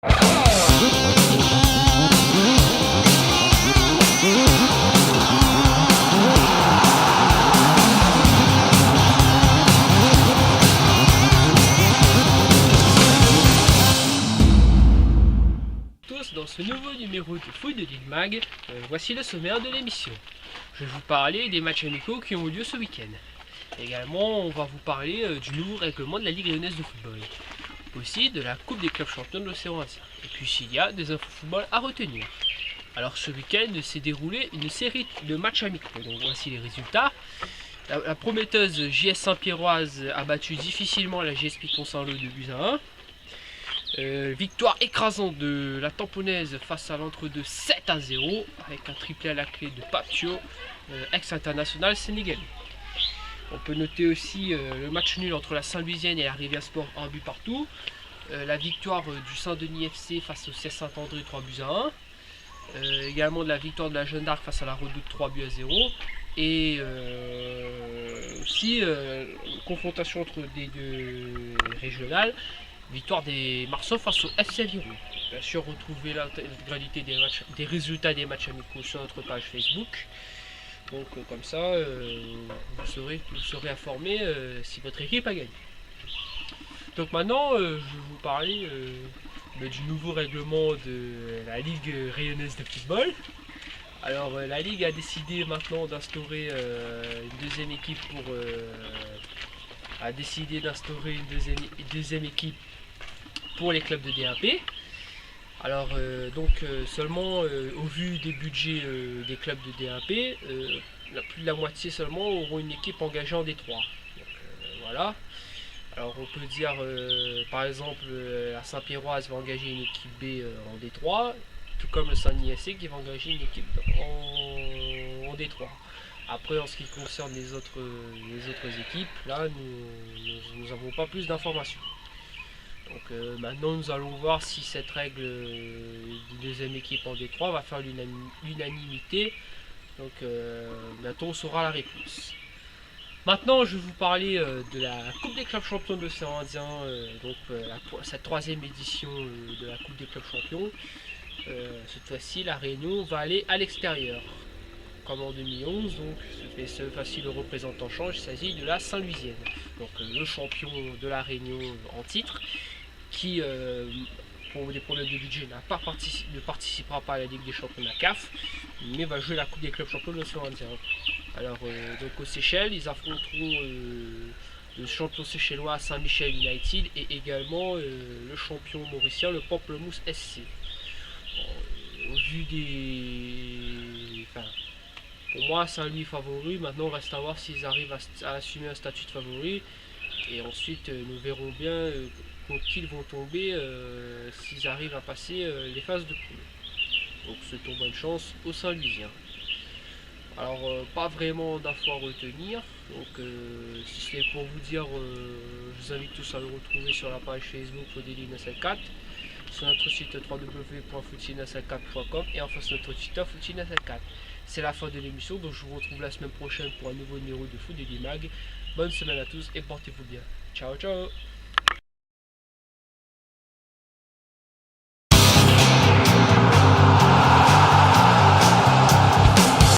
Dans ce nouveau numéro de Foot de Ligue Mag, voici le sommaire de l'émission. Je vais vous parler des matchs amicaux qui ont eu lieu ce week-end. Également, on va vous parler du nouveau règlement de la Ligue lyonnaise de football. Aussi de la Coupe des clubs champions de l'Océan Indien. Et puis s'il y a des infos football à retenir. Alors ce week-end s'est déroulé une série de matchs amicaux. Donc voici les résultats. La prometteuse JS Saint-Pierroise a battu difficilement la JS Picon-Saint-Lô de buts à 1. Victoire écrasante de la Tamponnaise face à l'Entre-deux 7-0 avec un triplé à la clé de Papio, ex-international sénégalais. On peut noter aussi le match nul entre la Saint-Louisienne et la Rivière Sport, un but partout. La victoire du Saint-Denis FC face au CS Saint-André 3 buts à 1. Également de la victoire de la Jeanne d'Arc face à la Redoute 3 buts à 0. Et aussi une confrontation entre des deux régionales. Victoire des Marceaux face au FC Aviron. Bien sûr, retrouvez l'intégralité des résultats des matchs amicaux sur notre page Facebook. Donc comme ça, vous serez informé si votre équipe a gagné. Donc maintenant, je vais vous parler du nouveau règlement de la Ligue rayonnaise de football. Alors la Ligue a décidé maintenant d'instaurer une deuxième équipe pour les clubs de DAP. Alors seulement au vu des budgets des clubs de DAP, plus de la moitié seulement auront une équipe engagée en D3. Donc, voilà. Alors on peut dire par exemple la Saint-Pierroise va engager une équipe B en D3, tout comme le Saint-Denis FC qui va engager une équipe en D3. Après en ce qui concerne les autres équipes, là nous n'avons pas plus d'informations. Donc maintenant nous allons voir si cette règle de deuxième équipe en D3 va faire l'unanimité. Donc bientôt on saura la réponse. Maintenant je vais vous parler de la Coupe des clubs champions de l'Océan Indien, cette troisième édition de la Coupe des clubs champions. Cette fois-ci la Réunion va aller à l'extérieur. Comme en 2011, donc cette fois-ci le représentant change, il s'agit de la Saint-Louisienne. Donc le champion de la Réunion en titre, qui pour des problèmes de budget ne participera pas à la Ligue des champions de la CAF, mais va jouer la Coupe des clubs champions de l'Océan Indien. Alors donc aux Seychelles, ils affronteront le champion séchellois Saint-Michel United et également le champion mauricien, le Pamplemousse SC. Au vu pour moi, Saint-Louis favori. Maintenant, on reste à voir s'ils arrivent à assumer un statut de favori. Et ensuite, nous verrons bien contre qui ils vont tomber s'ils arrivent à passer les phases de poule. Donc, c'est une bonne chance aux Saint-Louisiens. Alors, pas vraiment d'infos à retenir. Donc, si c'est pour vous dire, je vous invite tous à le retrouver sur la page Facebook Fodeli 974, sur notre site www.football974.com et enfin sur notre Twitter Football974. C'est la fin de l'émission, donc je vous retrouve la semaine prochaine pour un nouveau numéro de Foot de Mag. Bonne semaine à tous et portez-vous bien. Ciao ciao.